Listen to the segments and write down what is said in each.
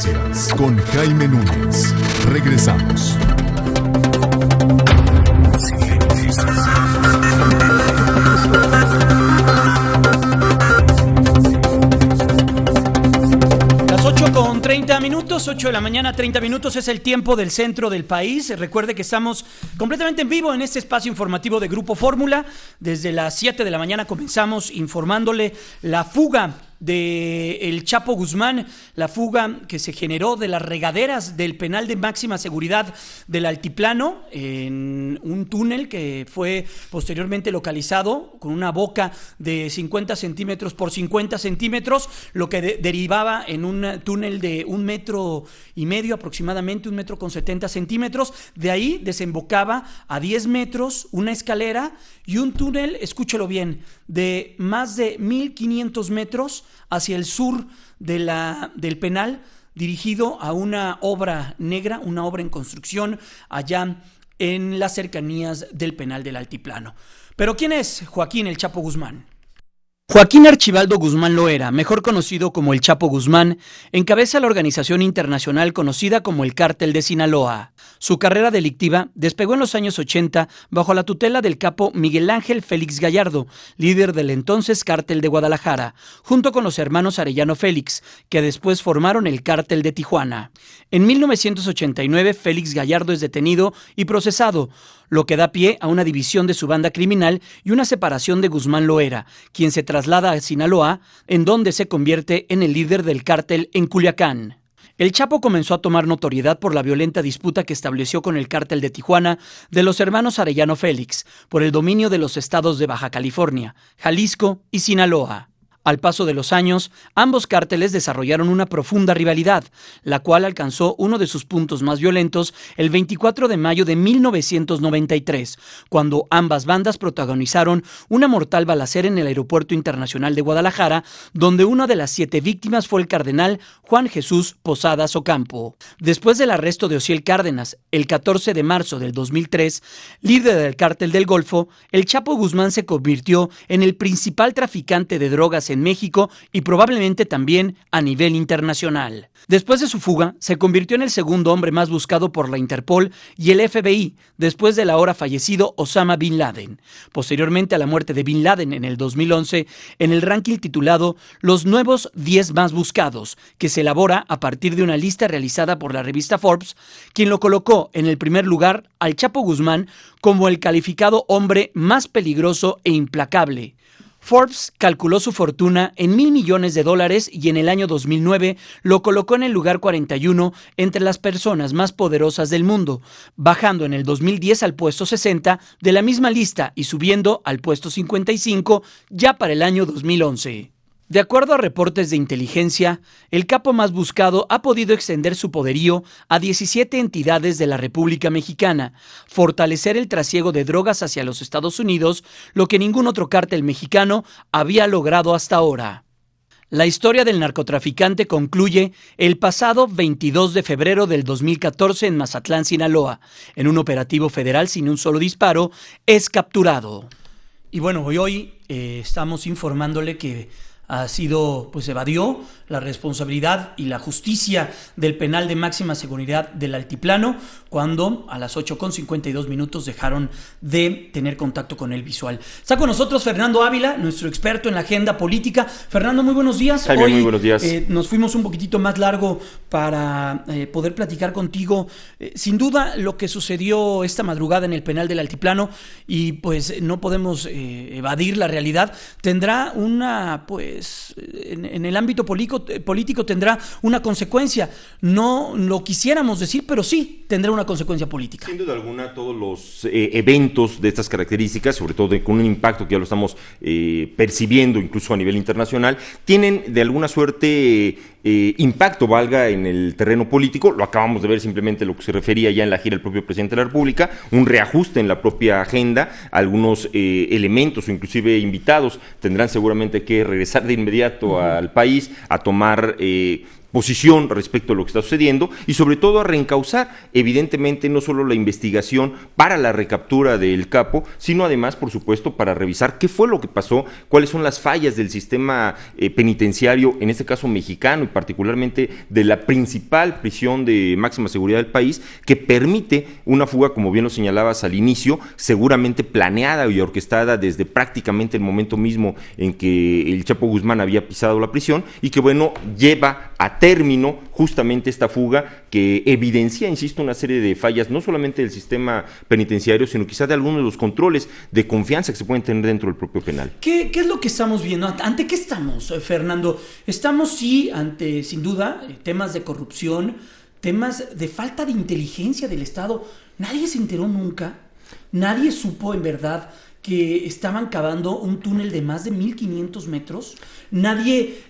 Noticias con Jaime Núñez. Regresamos. Las 8:30, 8 de la mañana, 30 minutos es el tiempo del centro del país. Recuerde que estamos completamente en vivo en este espacio informativo de Grupo Fórmula. Desde las 7 de la mañana comenzamos informándole la fuga de el Chapo Guzmán, la fuga que se generó de las regaderas del penal de máxima seguridad del Altiplano, en un túnel que fue posteriormente localizado con una boca de 50 centímetros por 50 centímetros, lo que derivaba en un túnel de 1,5 metros aproximadamente, 1,70 metros. De ahí desembocaba a 10 metros una escalera y un túnel, escúchelo bien, de más de 1,500 metros hacia el sur del penal, dirigido a una obra negra, una obra en construcción allá en las cercanías del penal del Altiplano. Pero ¿quién es Joaquín El Chapo Guzmán? Joaquín Archibaldo Guzmán Loera, mejor conocido como El Chapo Guzmán, encabeza la organización internacional conocida como el Cártel de Sinaloa. Su carrera delictiva despegó en los años 80 bajo la tutela del capo Miguel Ángel Félix Gallardo, líder del entonces Cártel de Guadalajara, junto con los hermanos Arellano Félix, que después formaron el Cártel de Tijuana. En 1989, Félix Gallardo es detenido y procesado, lo que da pie a una división de su banda criminal y una separación de Guzmán Loera, quien se traslada a Sinaloa, en donde se convierte en el líder del cártel en Culiacán. El Chapo comenzó a tomar notoriedad por la violenta disputa que estableció con el cártel de Tijuana de los hermanos Arellano Félix por el dominio de los estados de Baja California, Jalisco y Sinaloa. Al paso de los años, ambos cárteles desarrollaron una profunda rivalidad, la cual alcanzó uno de sus puntos más violentos el 24 de mayo de 1993, cuando ambas bandas protagonizaron una mortal balacera en el Aeropuerto Internacional de Guadalajara, donde una de las 7 víctimas fue el cardenal Juan Jesús Posadas Ocampo. Después del arresto de Osiel Cárdenas, el 14 de marzo del 2003, líder del Cártel del Golfo, el Chapo Guzmán se convirtió en el principal traficante de drogas en México y probablemente también a nivel internacional. Después de su fuga, se convirtió en el segundo hombre más buscado por la Interpol y el FBI, después del ahora fallecido Osama Bin Laden. Posteriormente a la muerte de Bin Laden en el 2011, en el ranking titulado Los nuevos 10 más buscados, que se elabora a partir de una lista realizada por la revista Forbes, quien lo colocó en el primer lugar al Chapo Guzmán como el calificado hombre más peligroso e implacable. Forbes calculó su fortuna en $1,000 millones y en el año 2009 lo colocó en el lugar 41 entre las personas más poderosas del mundo, bajando en el 2010 al puesto 60 de la misma lista y subiendo al puesto 55 ya para el año 2011. De acuerdo a reportes de inteligencia, el capo más buscado ha podido extender su poderío a 17 entidades de la República Mexicana, fortalecer el trasiego de drogas hacia los Estados Unidos, lo que ningún otro cártel mexicano había logrado hasta ahora. La historia del narcotraficante concluye el pasado 22 de febrero del 2014 en Mazatlán, Sinaloa. En un operativo federal sin un solo disparo, es capturado. Y bueno, hoy estamos informándole que evadió la responsabilidad y la justicia del penal de máxima seguridad del Altiplano, cuando a las 8:52 dejaron de tener contacto con él visual. Está con nosotros Fernando Ávila, nuestro experto en la agenda política. Fernando, muy buenos días. Jaime, muy buenos días. Nos fuimos un poquitito más largo para poder platicar contigo. Sin duda, lo que sucedió esta madrugada en el penal del Altiplano, y pues no podemos evadir la realidad, tendrá una, en el ámbito político tendrá una consecuencia. No lo quisiéramos decir, pero sí tendrá una consecuencia política. Sin duda alguna, todos los eventos de estas características, sobre todo con un impacto que ya lo estamos percibiendo incluso a nivel internacional, tienen de alguna suerte impacto, valga, en el terreno político. Lo acabamos de ver simplemente lo que se refería ya en la gira del propio presidente de la República, un reajuste en la propia agenda, algunos elementos o inclusive invitados tendrán seguramente que regresar de inmediato al país a tomar posición respecto a lo que está sucediendo y sobre todo a reencauzar evidentemente no solo la investigación para la recaptura del capo, sino además por supuesto para revisar qué fue lo que pasó, cuáles son las fallas del sistema penitenciario, en este caso mexicano y particularmente de la principal prisión de máxima seguridad del país, que permite una fuga, como bien lo señalabas al inicio, seguramente planeada y orquestada desde prácticamente el momento mismo en que el Chapo Guzmán había pisado la prisión y que bueno, lleva a término justamente esta fuga que evidencia, insisto, una serie de fallas, no solamente del sistema penitenciario, sino quizás de algunos de los controles de confianza que se pueden tener dentro del propio penal. ¿Qué es lo que estamos viendo? ¿Ante qué estamos, Fernando? Estamos, sí, ante, sin duda, temas de corrupción, temas de falta de inteligencia del Estado. Nadie se enteró nunca, nadie supo en verdad que estaban cavando un túnel de más de 1,500 metros. Nadie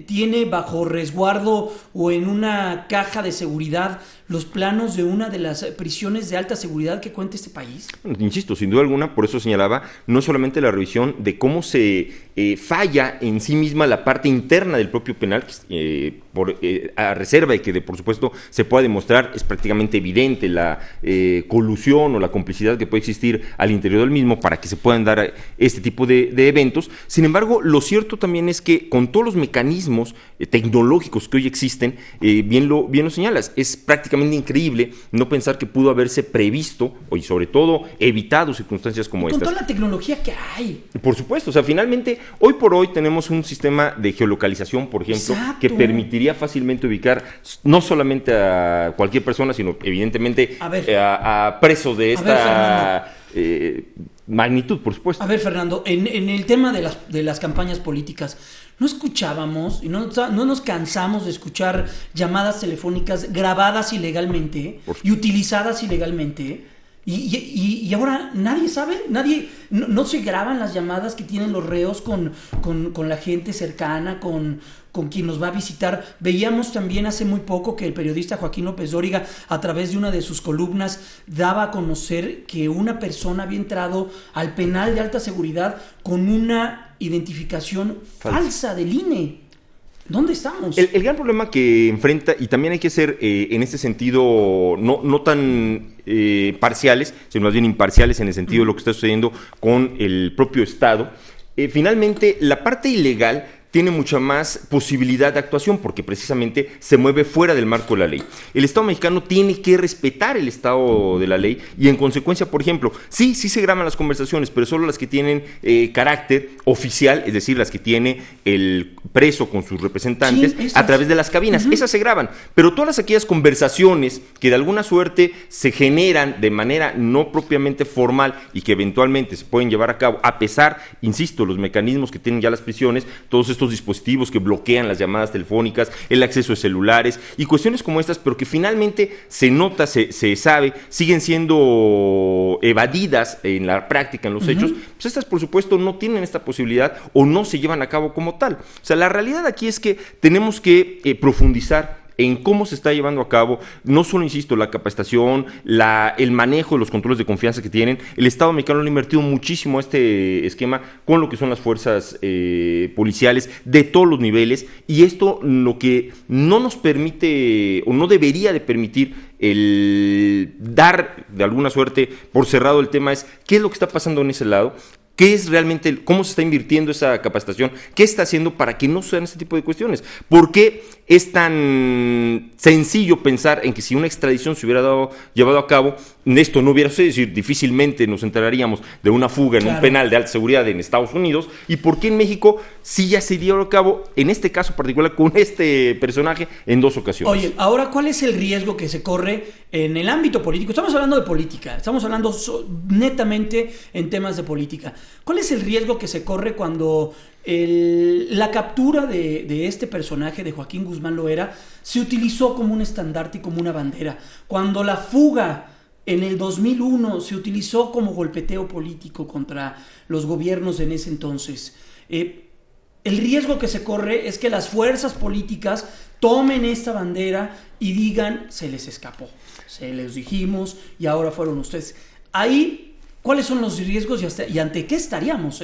tiene bajo resguardo o en una caja de seguridad los planos de una de las prisiones de alta seguridad que cuenta este país. Bueno, insisto, sin duda alguna, por eso señalaba, no solamente la revisión de cómo se falla en sí misma la parte interna del propio penal, a reserva de que por supuesto se pueda demostrar, es prácticamente evidente la colusión o la complicidad que puede existir al interior del mismo para que se puedan dar este tipo de eventos. Sin embargo, lo cierto también es que con todos los mecanismos tecnológicos que hoy existen, bien lo señalas, es prácticamente increíble no pensar que pudo haberse previsto y sobre todo evitado circunstancias como estas. Con toda la tecnología que hay. Por supuesto, o sea, finalmente, hoy por hoy tenemos un sistema de geolocalización, por ejemplo, exacto, que permitiría fácilmente ubicar no solamente a cualquier persona, sino evidentemente a presos de esta magnitud, por supuesto. A ver, Fernando, en el tema de las campañas políticas, ¿no escuchábamos y no nos cansamos de escuchar llamadas telefónicas grabadas ilegalmente y utilizadas ilegalmente? Y ahora nadie sabe, no se graban las llamadas que tienen los reos con la gente cercana, con quien nos va a visitar. Veíamos también hace muy poco que el periodista Joaquín López Dóriga, a través de una de sus columnas, daba a conocer que una persona había entrado al penal de alta seguridad con una identificación falsa del INE. ¿Dónde estamos? El gran problema que enfrenta, y también hay que ser en este sentido no tan parciales, sino más bien imparciales en el sentido de lo que está sucediendo con el propio Estado, finalmente la parte ilegal tiene mucha más posibilidad de actuación porque precisamente se mueve fuera del marco de la ley. El Estado mexicano tiene que respetar el estado de la ley y en consecuencia, por ejemplo, sí se graban las conversaciones, pero solo las que tienen carácter oficial, es decir, las que tiene el preso con sus representantes a través de las cabinas. Esas se graban, pero todas aquellas conversaciones que de alguna suerte se generan de manera no propiamente formal y que eventualmente se pueden llevar a cabo, a pesar, insisto, los mecanismos que tienen ya las prisiones, todos estos dispositivos que bloquean las llamadas telefónicas, el acceso a celulares y cuestiones como estas, pero que finalmente se nota, se sabe, siguen siendo evadidas en la práctica, en los hechos, pues estas por supuesto no tienen esta posibilidad o no se llevan a cabo como tal. O sea, la realidad aquí es que tenemos que profundizar en cómo se está llevando a cabo, no solo, insisto, la capacitación, el manejo de los controles de confianza que tienen. El Estado mexicano le ha invertido muchísimo a este esquema con lo que son las fuerzas policiales de todos los niveles, y esto lo que no nos permite o no debería de permitir el dar de alguna suerte por cerrado el tema es qué es lo que está pasando en ese lado. ¿Qué es realmente, cómo se está invirtiendo esa capacitación? ¿Qué está haciendo para que no sean este tipo de cuestiones? ¿Por qué es tan sencillo pensar en que si una extradición se hubiera llevado a cabo, esto no hubiera sucedido? Es decir, difícilmente nos enteraríamos de una fuga en un penal de alta seguridad en Estados Unidos. ¿Y por qué en México sí ya se dio a cabo, en este caso particular, con este personaje en 2 ocasiones? Oye, ahora, ¿cuál es el riesgo que se corre en el ámbito político? Estamos hablando de política, estamos hablando netamente en temas de política. ¿Cuál es el riesgo que se corre cuando la captura de este personaje, de Joaquín Guzmán Loera, se utilizó como un estandarte y como una bandera? Cuando la fuga en el 2001 se utilizó como golpeteo político contra los gobiernos en ese entonces. El riesgo que se corre es que las fuerzas políticas tomen esta bandera y digan, se les escapó, se les dijimos y ahora fueron ustedes. Ahí ¿Cuáles son los riesgos y ante qué estaríamos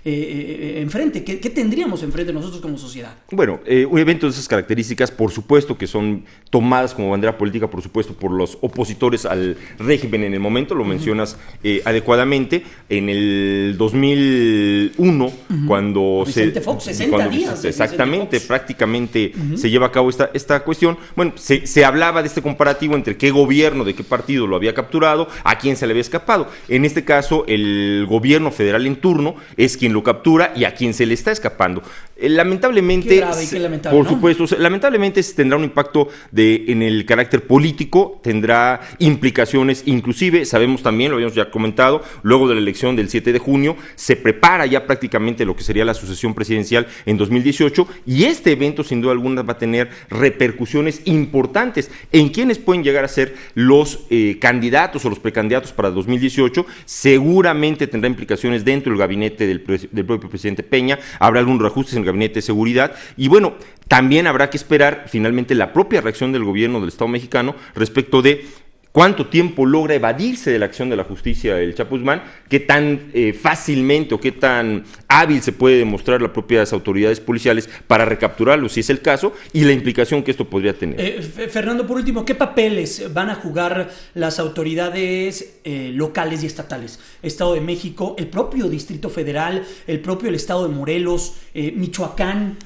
enfrente? ¿Qué tendríamos enfrente nosotros como sociedad? Bueno, un evento de esas características, por supuesto que son tomadas como bandera política, por supuesto, por los opositores al régimen en el momento, lo mencionas adecuadamente. En el 2001, cuando Vicente Fox, 60 días. Exactamente, prácticamente se lleva a cabo esta cuestión. Bueno, se hablaba de este comparativo entre qué gobierno, de qué partido lo había capturado, a quién se le había escapado. En este caso, el gobierno federal en turno es quien lo captura y a quien se le está escapando. Lamentablemente, qué grave y qué lamentable, por supuesto, lamentablemente tendrá un impacto en el carácter político, tendrá implicaciones, inclusive, sabemos también, lo habíamos ya comentado, luego de la elección del 7 de junio, se prepara ya prácticamente lo que sería la sucesión presidencial en 2018, y este evento, sin duda alguna, va a tener repercusiones importantes en quienes pueden llegar a ser los candidatos o los precandidatos para 2018. Seguramente tendrá implicaciones dentro del gabinete del propio presidente Peña, habrá algunos reajustes en el gabinete de seguridad, y bueno, también habrá que esperar finalmente la propia reacción del gobierno del Estado mexicano respecto de cuánto tiempo logra evadirse de la acción de la justicia el Chapo Guzmán, qué tan fácilmente o qué tan hábil se puede demostrar las propias autoridades policiales para recapturarlo, si es el caso, y la implicación que esto podría tener. Fernando, por último, ¿qué papeles van a jugar las autoridades locales y estatales? Estado de México, el propio Distrito Federal, el propio Estado de Morelos, Michoacán,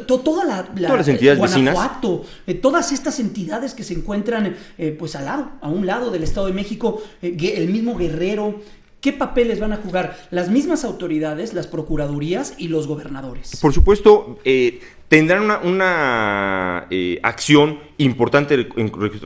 todas las entidades Guanajuato, todas estas entidades que se encuentran pues a un lado del Estado de México, el mismo Guerrero. ¿Qué papeles van a jugar las mismas autoridades, las procuradurías y los gobernadores? Por supuesto, tendrán una acción importante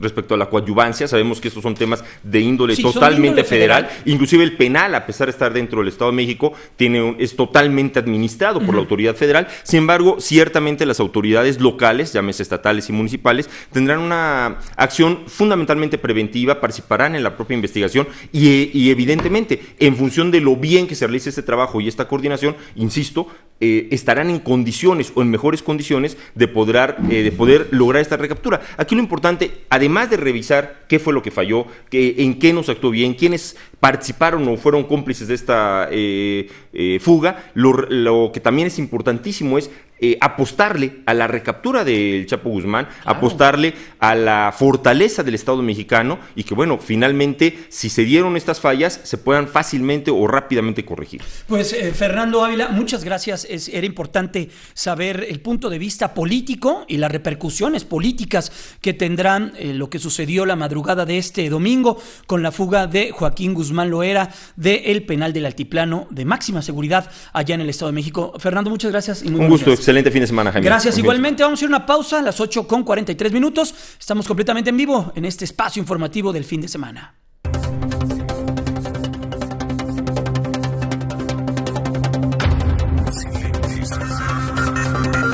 respecto a la coadyuvancia. Sabemos que estos son temas de índole totalmente federal. Inclusive el penal, a pesar de estar dentro del Estado de México, es totalmente administrado por la autoridad federal. Sin embargo, ciertamente las autoridades locales, llámese estatales y municipales, tendrán una acción fundamentalmente preventiva, participarán en la propia investigación y evidentemente, en función de lo bien que se realice este trabajo y esta coordinación, insisto, estarán en condiciones o en mejores condiciones de poder lograr esta recaptura. Aquí lo importante, además de revisar qué fue lo que falló, en qué nos actuó bien, quiénes participaron o fueron cómplices de esta fuga, lo que también es importantísimo es apostarle a la recaptura del Chapo Guzmán, claro, apostarle a la fortaleza del Estado mexicano y que, bueno, finalmente, si se dieron estas fallas, se puedan fácilmente o rápidamente corregir. Pues, Fernando Ávila, muchas gracias. Era importante saber el punto de vista político y las repercusiones políticas que tendrán lo que sucedió la madrugada de este domingo con la fuga de Joaquín Guzmán Loera del penal del Altiplano de máxima seguridad allá en el Estado de México. Fernando, muchas gracias y muy un gusto. Excelente fin de semana, Jaime. Gracias, igualmente. Vamos a ir a una pausa a las 8:43. Estamos completamente en vivo en este espacio informativo del fin de semana.